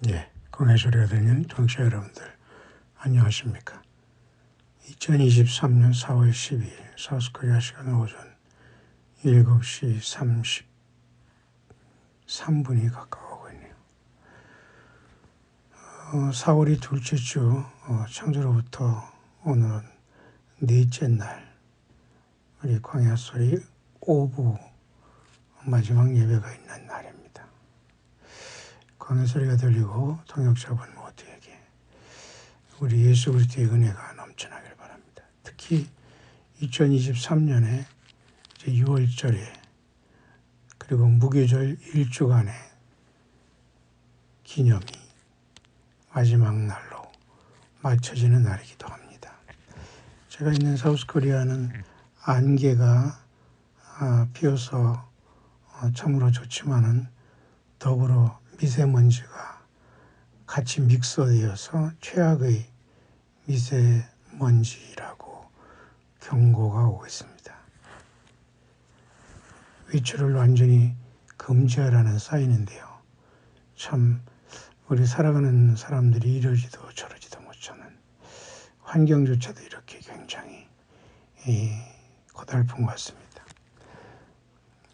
예, 공의 소리가 들리는 청취자 여러분들 안녕하십니까. 2023년 4월 12일 사우스코리아 시간 오전 7시 33분이 가까워오고 있네요. 4월이 둘째 주 창조로부터 오늘은 넷째 날 우리 광야 소리 5부 마지막 예배가 있는 날입니다. 광야 소리가 들리고 통역자분 모두에게 우리 예수 그리스도의 은혜가 넘쳐나길 바랍니다. 특히 2023년에 6월절에 그리고 무교절 1주간의 기념이 마지막 날로 맞춰지는 날이기도 합니다. 제가 있는 사우스코리아는 안개가 피어서 참으로 좋지만은 더불어 미세먼지가 같이 믹서되어서 최악의 미세먼지라고 경고가 오고 있습니다. 외출을 완전히 금지하라는 사인인데요. 참 우리 살아가는 사람들이 이러지도 저러지도 못하는 환경조차도 이렇게 굉장히 고달픈 것 같습니다.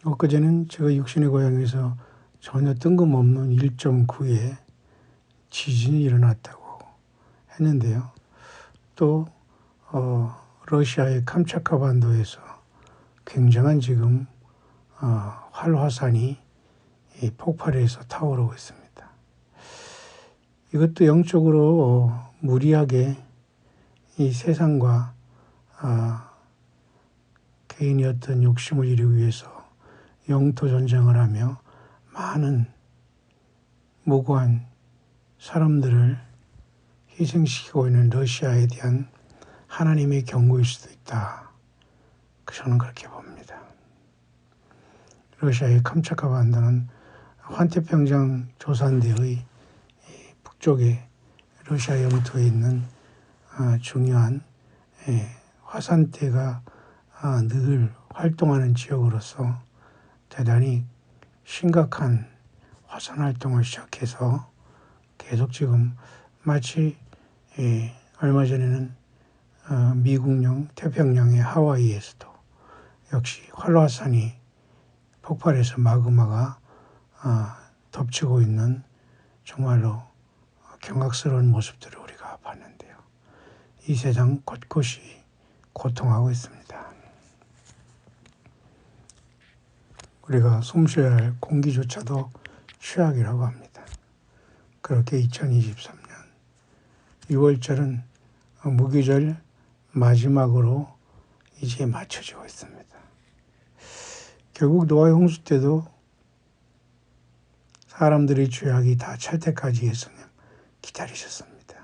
엊그제는 제가 육신의 고향에서 전혀 뜬금없는 1.9의 지진이 일어났다고 했는데요. 또 러시아의 캄차카 반도에서 굉장한 지금 활화산이 폭발해서 타오르고 있습니다. 이것도 영적으로 무리하게 이 세상과 개인의 어떤 욕심을 이루기 위해서 영토 전쟁을 하며 많은 무고한 사람들을 희생시키고 있는 러시아에 대한 하나님의 경고일 수도 있다. 저는 그렇게 봅니다. 러시아의 캄차카 반도는 환태평양 조산대의 북쪽에 러시아 영토에 있는 중요한 화산대가 늘 활동하는 지역으로서 대단히 심각한 화산 활동을 시작해서 계속 지금 마치 얼마 전에는 미국령 태평양의 하와이에서도 역시 활화산이 폭발해서 마그마가 덮치고 있는 정말로 경악스러운 모습들을 우리가 봤는데요. 이 세상 곳곳이 고통하고 있습니다. 우리가 숨쉬어야 할 공기조차도 최악이라고 합니다. 그렇게 2023년 6월절은 무교절 마지막으로 이제 맞춰지고 있습니다. 결국 노아의 홍수 때도 사람들의 죄악이 다 찰 때까지 예수님 기다리셨습니다.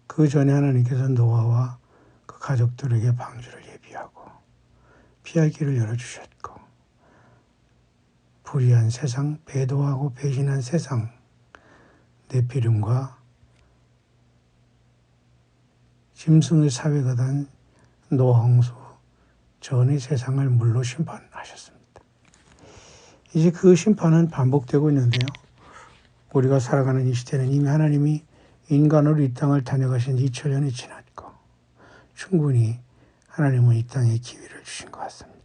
그 전에 하나님께서 노아와 그 가족들에게 방주를 예비하고 피할 길을 열어주셨고 불의한 세상, 배도하고 배신한 세상, 네피림과 짐승의 사회가 된 노아 홍수 전의 세상을 물로 심판하셨습니다. 이제 그 심판은 반복되고 있는데요. 우리가 살아가는 이 시대는 이미 하나님이 인간으로 이 땅을 다녀가신 2000년이 지났고 충분히 하나님은 이 땅에 기회를 주신 것 같습니다.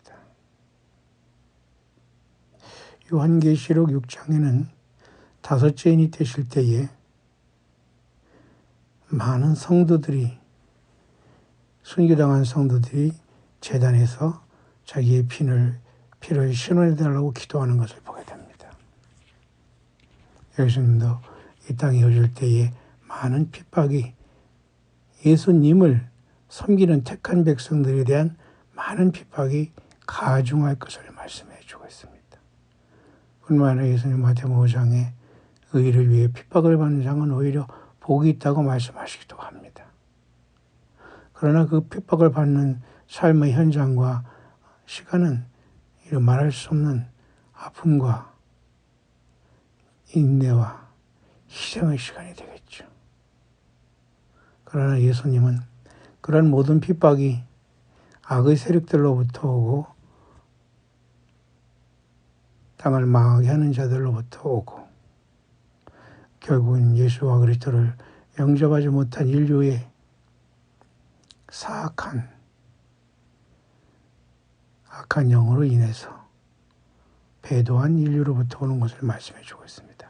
요한계시록 6장에는 다섯째 인이 되실 때에 많은 성도들이 순교당한 성도들이 제단에서 자기의 피를 신원해달라고 기도하는 것을 보게 됩니다. 예수님도 이 땅에 오실 때에 많은 핍박이 예수님을 섬기는 택한 백성들에 대한 많은 핍박이 가중할 것을 말씀해 주고 있습니다. 뿐만 아니라 예수님 마태복음 5장에 의를 위해 핍박을 받는 자는 오히려 복이 있다고 말씀하시기도 합니다. 그러나 그 핍박을 받는 삶의 현장과 시간은 이런 말할 수 없는 아픔과 인내와 희생의 시간이 되겠죠. 그러나 예수님은 그런 모든 핍박이 악의 세력들로부터 오고 땅을 망하게 하는 자들로부터 오고 결국은 예수와 그리스도를 영접하지 못한 인류의 악한 영으로 인해서 배도한 인류로부터 오는 것을 말씀해 주고 있습니다.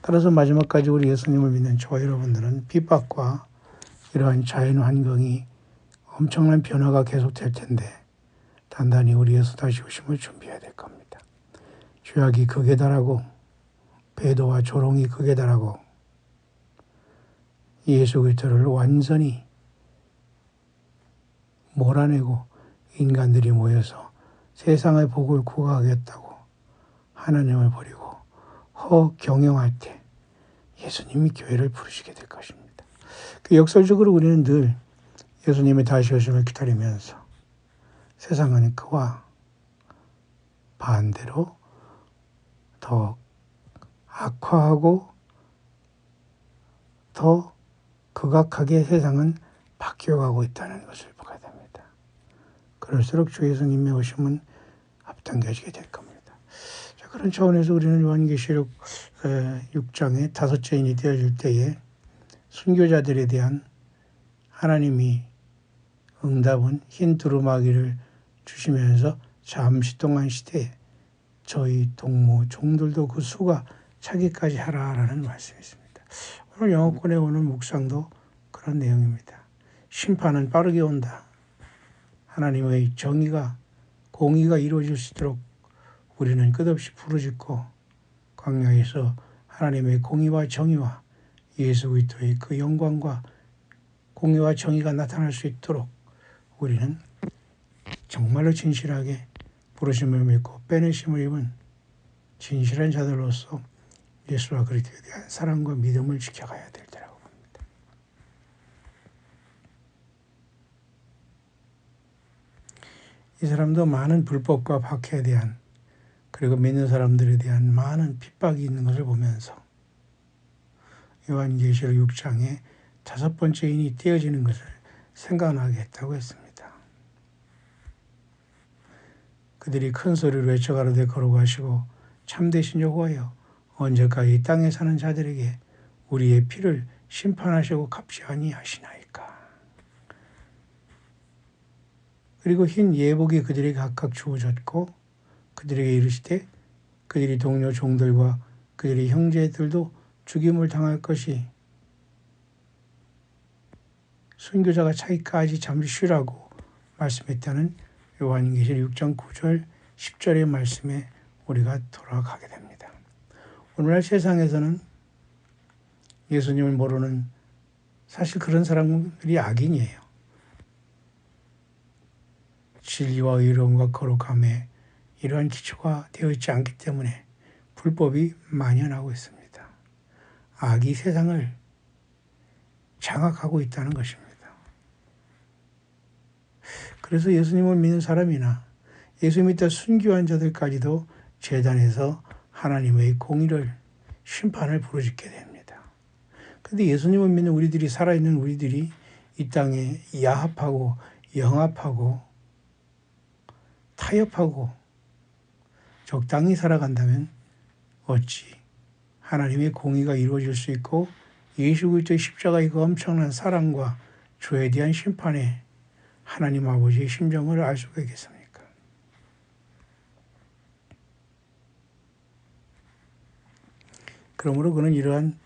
따라서 마지막까지 우리 예수님을 믿는 저와 여러분들은 핍박과 이러한 자연 환경이 엄청난 변화가 계속될 텐데 단단히 우리 예수 다시 오심을 준비해야 될 겁니다. 죄악이 극에 달하고 배도와 조롱이 극에 달하고 예수 그리스도를 완전히 몰아내고 인간들이 모여서 세상의 복을 구하겠다고 하나님을 버리고 허경영할 때 예수님이 교회를 부르시게 될 것입니다. 그 역설적으로 우리는 늘 예수님의 다시 오심을 기다리면서 세상은 그와 반대로 더 악화하고 더 극악하게 세상은 바뀌어가고 있다는 것을 보게 됩니다. 그럴수록 주 예수님의 오심은 앞당겨지게 될 겁니다. 자, 그런 차원에서 우리는 요한계시록 6장의 다섯째 인이 되어질 때에 순교자들에 대한 하나님이 응답은 흰 두루마기를 주시면서 잠시 동안 시대에 저희 동무 종들도 그 수가 차기까지 하라라는 말씀이 있습니다. 오늘 영어권에 오는 묵상도 그런 내용입니다. 심판은 빠르게 온다. 하나님의 정의가 공의가 이루어질 수 있도록 우리는 끝없이 부르짖고 광야에서 하나님의 공의와 정의와 예수 그리스도의 그 영광과 공의와 정의가 나타날 수 있도록 우리는 정말로 진실하게 부르심을 믿고 빼내심을 입은 진실한 자들로서 예수와 그리스도에 대한 사랑과 믿음을 지켜가야 될 때라고 봅니다. 이 사람도 많은 불법과 박해에 대한 그리고 믿는 사람들에 대한 많은 핍박이 있는 것을 보면서 요한계시록 6장에 다섯 번째 인이 떼어지는 것을 생각나게 했다고 했습니다. 그들이 큰 소리로 외쳐가로되 걸어가시고 참되신 여호와여 언제까지 이 땅에 사는 자들에게 우리의 피를 심판하시고 갚지 아니하시나이까. 그리고 흰 예복이 그들에게 각각 주어졌고 그들에게 이르시되 그들이 동료 종들과 그들의 형제들도 죽임을 당할 것이 순교자가 차기까지 잠시 쉬라고 말씀했다는 요한계시록 6장 9절 10절의 말씀에 우리가 돌아가게 됩니다. 오늘날 세상에서는 예수님을 모르는 사실 그런 사람들이 악인이에요. 진리와 의로움과 거룩함에 이러한 기초가 되어 있지 않기 때문에 불법이 만연하고 있습니다. 악이 세상을 장악하고 있다는 것입니다. 그래서 예수님을 믿는 사람이나 예수 믿다 순교한 자들까지도 제단에서 하나님의 공의를 심판을 부르짖게 됩니다. 그런데 예수님을 믿는 우리들이 살아있는 우리들이 이 땅에 야합하고 영합하고 타협하고 적당히 살아간다면 어찌 하나님의 공의가 이루어질 수 있고 예수 그리스도의 십자가의 그 엄청난 사랑과 죄에 대한 심판에 하나님 아버지의 심정을 알 수가 있겠습니까? 그러므로 그는 이러한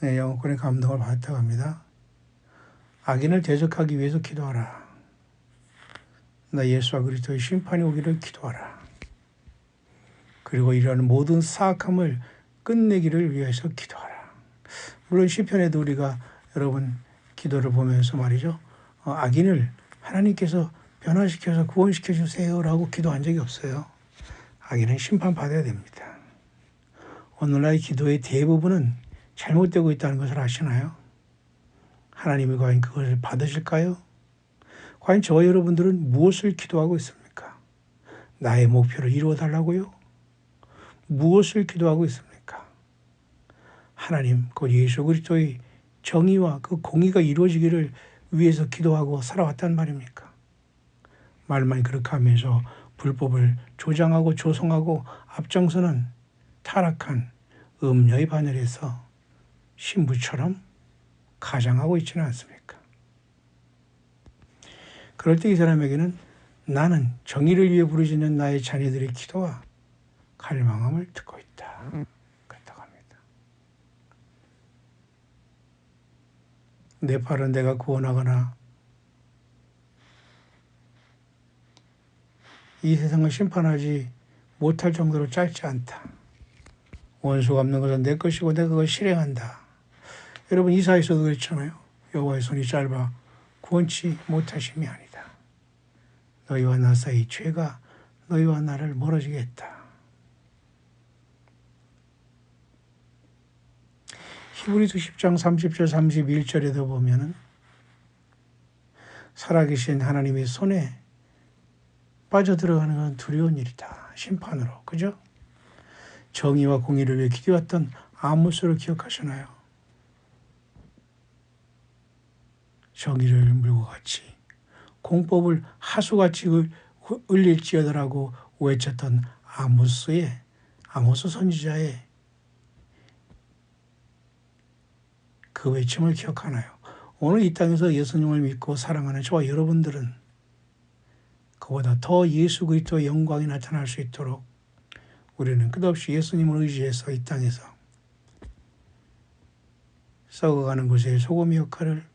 영혼권의 감동을 받았다고 합니다. 악인을 대적하기 위해서 기도하라. 나 예수와 그리스도의 심판이 오기를 기도하라. 그리고 이러한 모든 사악함을 끝내기를 위해서 기도하라. 물론 시편에도 우리가 여러분 기도를 보면서 말이죠. 악인을 하나님께서 변화시켜서 구원시켜 주세요라고 기도한 적이 없어요. 악인은 심판받아야 됩니다. 오늘날 기도의 대부분은 잘못되고 있다는 것을 아시나요? 하나님이 과연 그것을 받으실까요? 과연 저와 여러분들은 무엇을 기도하고 있습니까? 나의 목표를 이루어달라고요? 무엇을 기도하고 있습니까? 하나님, 곧 예수 그리스도의 정의와 그 공의가 이루어지기를 위해서 기도하고 살아왔단 말입니까? 말만 그렇게 하면서 불법을 조장하고 조성하고 앞장서는 타락한 음녀의 바늘에서 신부처럼 가장하고 있지는 않습니까? 그럴 때 이 사람에게는 나는 정의를 위해 부르짖는 나의 자녀들의 기도와 갈망함을 듣고 있다. 그렇다고 합니다. 내 팔은 내가 구원하거나 이 세상을 심판하지 못할 정도로 짧지 않다. 원수가 없는 것은 내 것이고 내가 그걸 실행한다. 여러분 이사야서도 그랬잖아요. 여호와의 손이 짧아 구원치 못하심이 아니다. 너희와 나 사이 죄가 너희와 나를 멀어지게 했다. 히브리서 10장 30절 31절에도 보면은 살아계신 하나님의 손에 빠져들어가는 건 두려운 일이다. 심판으로. 그죠? 정의와 공의를 위해 기도했던 아모스를 기억하시나요? 정의를 물고 같이 공법을 하수같이 을릴지어다라고 외쳤던 아모스 선지자의 그 외침을 기억하나요? 오늘 이 땅에서 예수님을 믿고 사랑하는 저와 여러분들은 그보다 더 예수 그리스도의 영광이 나타날 수 있도록 우리는 끝없이 예수님을 의지해서 이 땅에서 썩어가는 곳의 소금의 역할을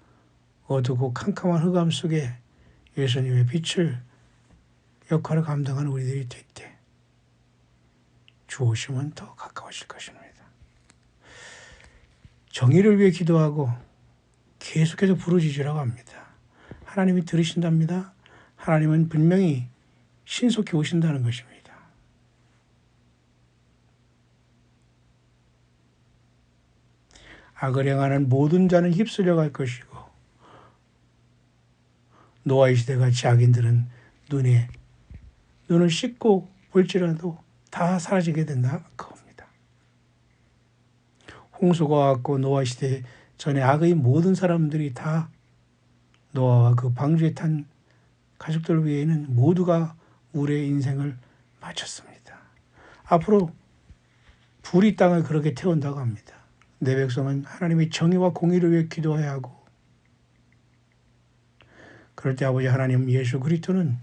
어두고 캄캄한 흑암 속에 예수님의 빛을 역할을 감당하는 우리들이 될 때 주오심은 더 가까워질 것입니다. 정의를 위해 기도하고 계속해서 부르짖으라고 합니다. 하나님이 들으신답니다. 하나님은 분명히 신속히 오신다는 것입니다. 악을 행하는 모든 자는 휩쓸려 갈 것이고 노아의 시대같이 악인들은 눈을 씻고 볼지라도 다 사라지게 된다 그겁니다. 홍수가 왔고 노아 시대 전에 악의 모든 사람들이 다 노아와 그 방주에 탄 가족들 외에는 모두가 우리의 인생을 마쳤습니다. 앞으로 불이 땅을 그렇게 태운다고 합니다. 내 백성은 하나님의 정의와 공의를 위해 기도해야 하고 그럴 때 아버지 하나님 예수 그리스도는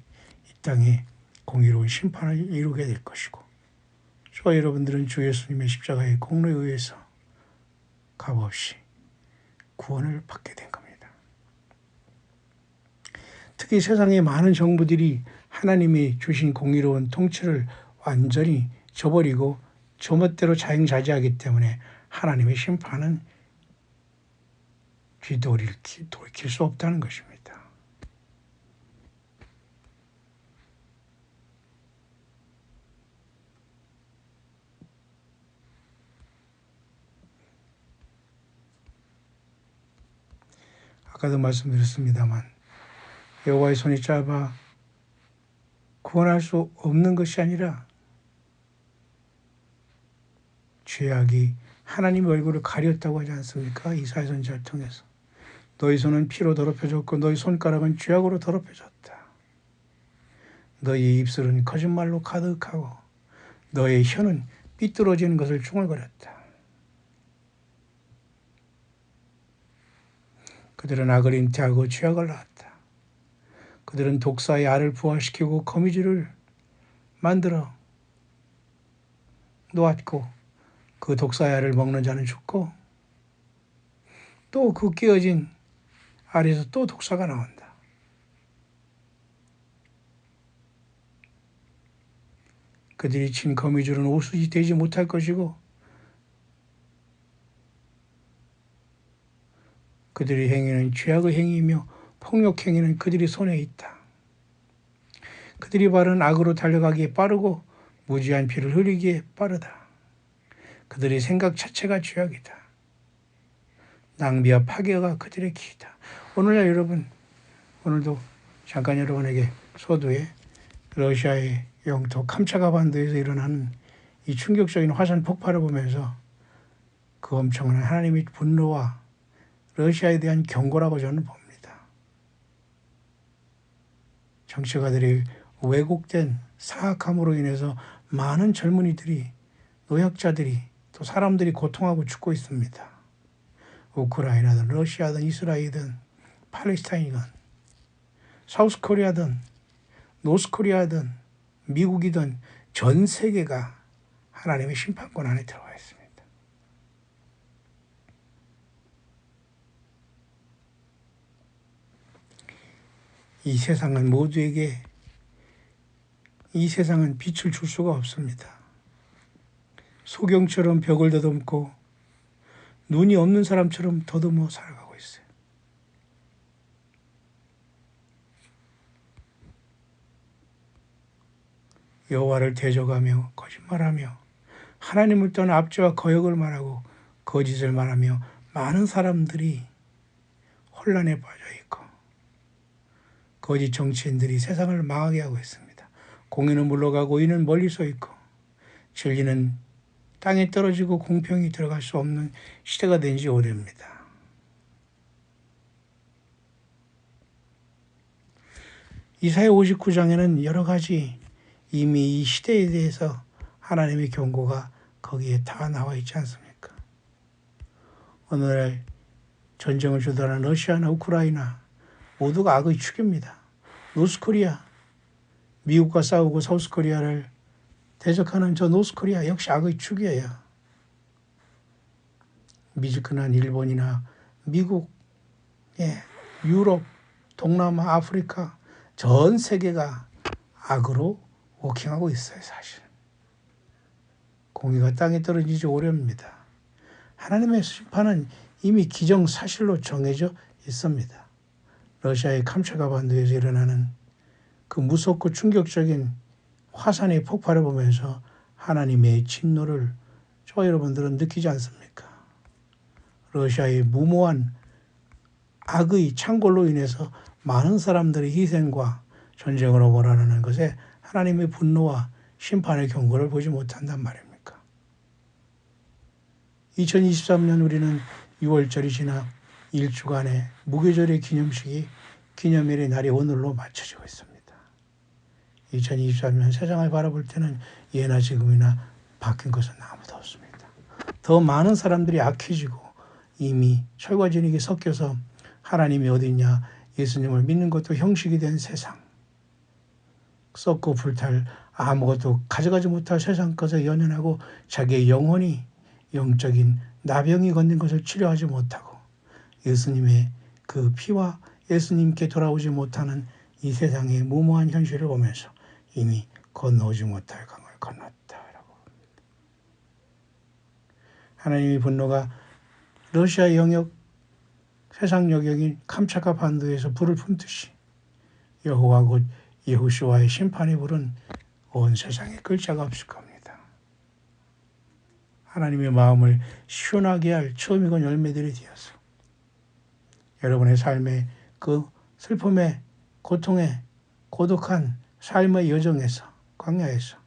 이 땅에 공의로운 심판을 이루게 될 것이고 저와 여러분들은 주 예수님의 십자가의 공로에 의해서 값없이 구원을 받게 된 겁니다. 특히 세상의 많은 정부들이 하나님이 주신 공의로운 통치를 완전히 저버리고 저멋대로 자행자재하기 때문에 하나님의 심판은 돌이킬 수 없다는 것입니다. 아까도 말씀드렸습니다만 여호와의 손이 짧아 구원할 수 없는 것이 아니라 죄악이 하나님의 얼굴을 가렸다고 하지 않습니까? 이사야 선지자를 통해서 너희 손은 피로 더럽혀졌고 너희 손가락은 죄악으로 더럽혀졌다. 너희 입술은 거짓말로 가득하고 너의 혀는 삐뚤어지는 것을 중얼거렸다. 그들은 악을 잉태하고 죄악을 낳았다. 그들은 독사의 알을 부화시키고 거미줄을 만들어 놓았고 그 독사의 알을 먹는 자는 죽고 또 그 깨어진 알에서 또 독사가 나온다. 그들이 친 거미줄은 옷이 되지 못할 것이고 그들의 행위는 죄악의 행위이며 폭력 행위는 그들의 손에 있다. 그들이 발은 악으로 달려가기에 빠르고 무지한 피를 흘리기에 빠르다. 그들의 생각 자체가 죄악이다. 낭비와 파괴가 그들의 길이다. 오늘날 여러분, 오늘도 잠깐 여러분에게 소두에 러시아의 영토 캄차카 반도에서 일어나는 이 충격적인 화산 폭발을 보면서 그 엄청난 하나님의 분노와 러시아에 대한 경고라고 저는 봅니다. 정치가들이 왜곡된 사악함으로 인해서 많은 젊은이들이, 노약자들이, 또 사람들이 고통하고 죽고 있습니다. 우크라이나든 러시아든 이스라엘이든 팔레스타인이든 사우스코리아든 노스코리아든 미국이든 전 세계가 하나님의 심판권 안에 들어가 있습니다. 이 세상은 모두에게 이 세상은 빛을 줄 수가 없습니다. 소경처럼 벽을 더듬고 눈이 없는 사람처럼 더듬어 살아가고 있어요. 여호와를 대적하며 거짓말하며 하나님을 떠나 압제와 거역을 말하고 거짓을 말하며 많은 사람들이 혼란에 빠져 있고 거짓 정치인들이 세상을 망하게 하고 있습니다. 공의는 물러가고 의는 멀리 서 있고 진리는 땅에 떨어지고 공평이 들어갈 수 없는 시대가 된 지 오래입니다. 이사야 59장에는 여러 가지 이미 이 시대에 대해서 하나님의 경고가 거기에 다 나와 있지 않습니까? 오늘날 전쟁을 주도하는 러시아나 우크라이나 모두가 악의 축입니다. 노스코리아, 미국과 싸우고 사우스코리아를 대적하는 저 노스코리아 역시 악의 축이에요. 미지근한 일본이나 미국, 유럽, 동남아, 아프리카 전 세계가 악으로 워킹하고 있어요. 사실 공의가 땅에 떨어진 지 오래입니다. 하나님의 심판은 이미 기정사실로 정해져 있습니다. 러시아의 캄차카 반도에서 일어나는 그 무섭고 충격적인 화산의 폭발을 보면서 하나님의 진노를 저와 여러분들은 느끼지 않습니까? 러시아의 무모한 악의 창궐로 인해서 많은 사람들의 희생과 전쟁으로 몰아넣는 것에 하나님의 분노와 심판의 경고를 보지 못한단 말입니까? 2023년 우리는 6월절이 지나 일주간의 무교절의 기념일의 날이 오늘로 맞춰지고 있습니다. 2023년 세상을 바라볼 때는 예나 지금이나 바뀐 것은 아무도 없습니다. 더 많은 사람들이 악해지고 이미 철과 진흙이 섞여서 하나님이 어딨냐 예수님을 믿는 것도 형식이 된 세상, 썩고 불탈 아무것도 가져가지 못할 세상 것에 연연하고 자기의 영혼이 영적인 나병이 걷는 것을 치료하지 못하고 예수님의 그 피와 예수님께 돌아오지 못하는 이 세상의 무모한 현실을 보면서 이미 건너오지 못할 강을 건넜다라고 합니다. 하나님의 분노가 러시아 영역, 세상 영역인 캄차카 반도에서 불을 품듯이 여호와 곧 예호슈아의 심판이 불은 온 세상에 끌 자가 없을 겁니다. 하나님의 마음을 시원하게 할 처음이건 열매들이 되어서 여러분의 삶의 그 슬픔의 고통의 고독한 삶의 여정에서 광야에서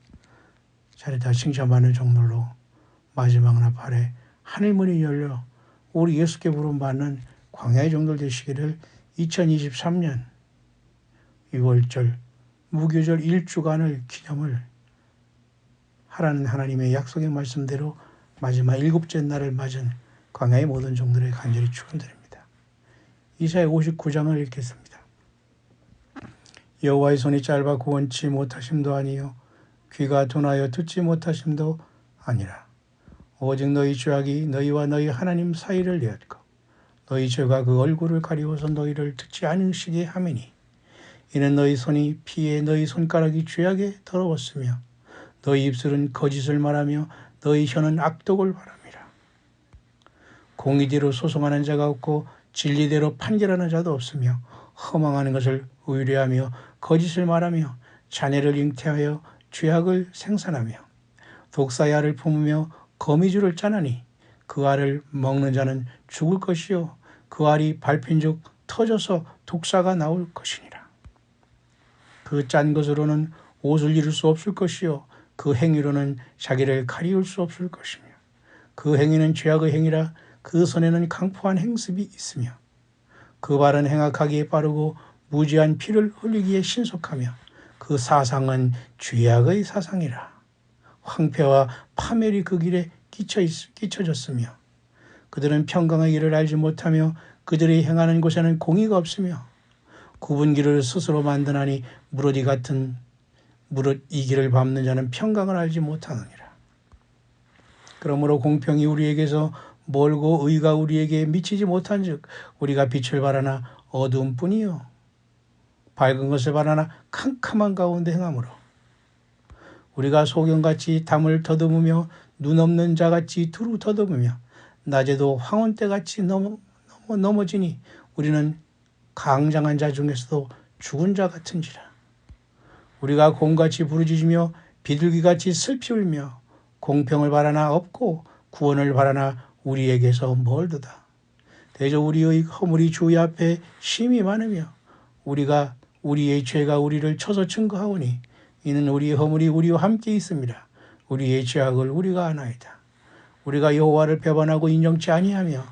자리다 칭찬받는 정도로 마지막 나팔에 하늘문이 열려 우리 예수께 부름받는 광야의 종들 되시기를 2023년 6월절 무교절 1주간을 기념을 하라는 하나님의 약속의 말씀대로 마지막 7째 날을 맞은 광야의 모든 종들의 간절히 축원드립니다. 이사야 59장을 읽겠습니다. 여호와의 손이 짧아 구원치 못하심도 아니요 귀가 둔하여 듣지 못하심도 아니라 오직 너희 죄악이 너희와 너희 하나님 사이를 내었고 너희 죄가 그 얼굴을 가리워서 너희를 듣지 않으시게 함이니 이는 너희 손이 피에 너희 손가락이 죄악에 더러웠으며 너희 입술은 거짓을 말하며 너희 혀는 악독을 바람이라. 공의대로 소송하는 자가 없고 진리대로 판결하는 자도 없으며 허망하는 것을 의뢰하며 거짓을 말하며 자네를 잉태하여 죄악을 생산하며 독사의 알을 품으며 거미줄을 짜나니 그 알을 먹는 자는 죽을 것이요 그 알이 밟힌즉 터져서 독사가 나올 것이니라. 그 짠 것으로는 옷을 이룰 수 없을 것이요 그 행위로는 자기를 가리울 수 없을 것이며 그 행위는 죄악의 행위라. 그 손에는 강포한 행습이 있으며 그 발은 행악하기에 빠르고 무지한 피를 흘리기에 신속하며 그 사상은 죄악의 사상이라. 황폐와 파멸이 그 길에 끼쳐졌으며 그들은 평강의 길을 알지 못하며 그들이 행하는 곳에는 공의가 없으며 굽은 길을 스스로 만드나니 무릇 이 길을 밟는 자는 평강을 알지 못하느니라. 그러므로 공평이 우리에게서 멀고 의가 우리에게 미치지 못한즉 우리가 빛을 바라나 어두운 뿐이요 밝은 것을 바라나 캄캄한 가운데 행하므로 우리가 소경같이 담을 더듬으며 눈 없는 자같이 두루 더듬으며 낮에도 황혼때같이 넘어지니 우리는 강장한 자 중에서도 죽은 자 같은지라. 우리가 곰같이 부르짖으며 비둘기같이 슬피 울며 공평을 바라나 없고 구원을 바라나 우리에게서 멀도다. 대저 우리의 허물이 주의 앞에 심히 많으며 우리의 죄가 우리를 쳐서 증거하오니 이는 우리의 허물이 우리와 함께 있습니다. 우리의 죄악을 우리가 아나이다. 우리가 여호와를 배반하고 인정치 아니하며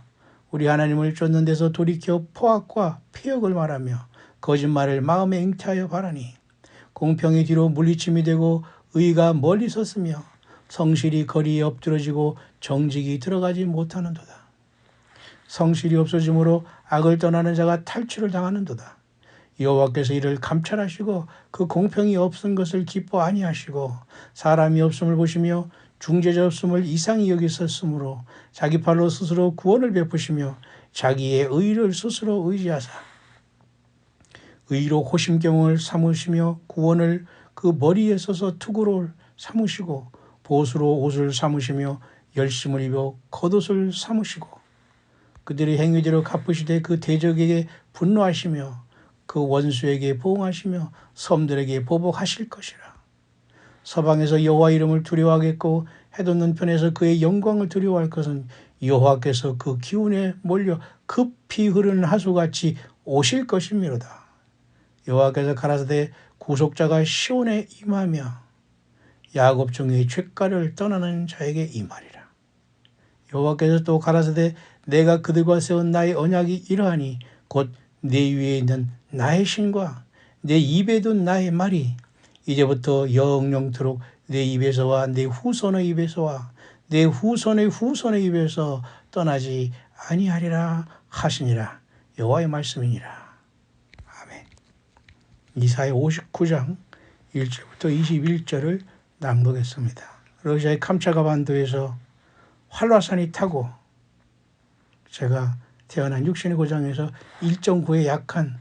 우리 하나님을 쫓는 데서 돌이켜 포악과 폐역을 말하며 거짓말을 마음에 잉태하여 바라니 공평이 뒤로 물리침이 되고 의가 멀리 섰으며 성실이 거리에 엎드러지고 정직이 들어가지 못하는도다. 성실이 없어짐으로 악을 떠나는 자가 탈취를 당하는도다. 여호와께서 이를 감찰하시고 그 공평이 없은 것을 기뻐 아니하시고 사람이 없음을 보시며 중재자 없음을 이상히 여기셨으므로 자기 팔로 스스로 구원을 베푸시며 자기의 의를 스스로 의지하사 의로 호심경을 삼으시며 구원을 그 머리에 써서 투구를 삼으시고 보수로 옷을 삼으시며 열심을 입어 겉옷을 삼으시고 그들의 행위대로 갚으시되 그 대적에게 분노하시며 그 원수에게 보응하시며 섬들에게 보복하실 것이라. 서방에서 여호와 이름을 두려워하겠고 해돋는 편에서 그의 영광을 두려워할 것은 여호와께서 그 기운에 몰려 급히 흐르는 하수같이 오실 것이미로다. 여호와께서 가라사대 구속자가 시온에 임하며 야곱 중의 죄가를 떠나는 자에게 임하리라. 여호와께서 또 가라사대 내가 그들과 세운 나의 언약이 이러하니 곧 내 위에 있는 나의 신과 내 입에 둔 나의 말이 이제부터 영영토록 내 입에서와 내 후손의 입에서와 내 후손의 후손의 입에서 떠나지 아니하리라 하시니라. 여호와의 말씀이니라. 아멘. 이사야 59장 1절부터 21절을 낭독했습니다. 러시아의 캄차카 반도에서 활화산이 타고 제가 태어난 육신의 고장에서 1.9의 약한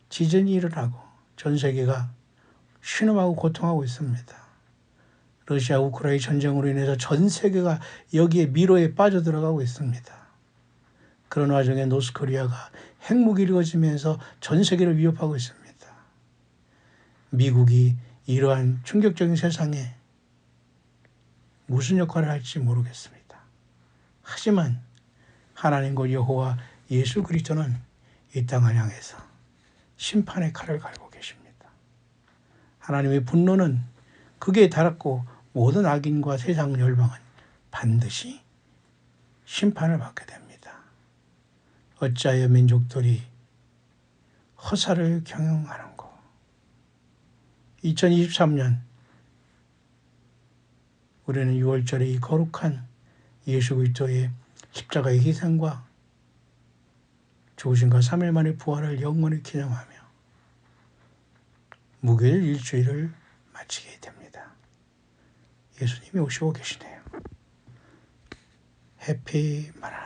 지진이 일어나고 전 세계가 신음하고 고통하고 있습니다. 러시아 우크라이나 전쟁으로 인해서 전 세계가 여기에 미로에 빠져들어가고 있습니다. 그런 와중에 노스코리아가 핵무기를 이루어지면서 전 세계를 위협하고 있습니다. 미국이 이러한 충격적인 세상에 무슨 역할을 할지 모르겠습니다. 하지만 하나님과 여호와 예수 그리스도는 이 땅을 향해서 심판의 칼을 갈고 계십니다. 하나님의 분노는 극에 달았고 모든 악인과 세상 열방은 반드시 심판을 받게 됩니다. 어찌하여 민족들이 허사를 경영하는고. 2023년 우리는 6월절에 이 거룩한 예수 그리스도의 십자가의 희생과 죽으심과 3일 만의 부활을 영원히 기념하며 무교절 일주일을 마치게 됩니다. 예수님이 오시고 계시네요. 해피 마라.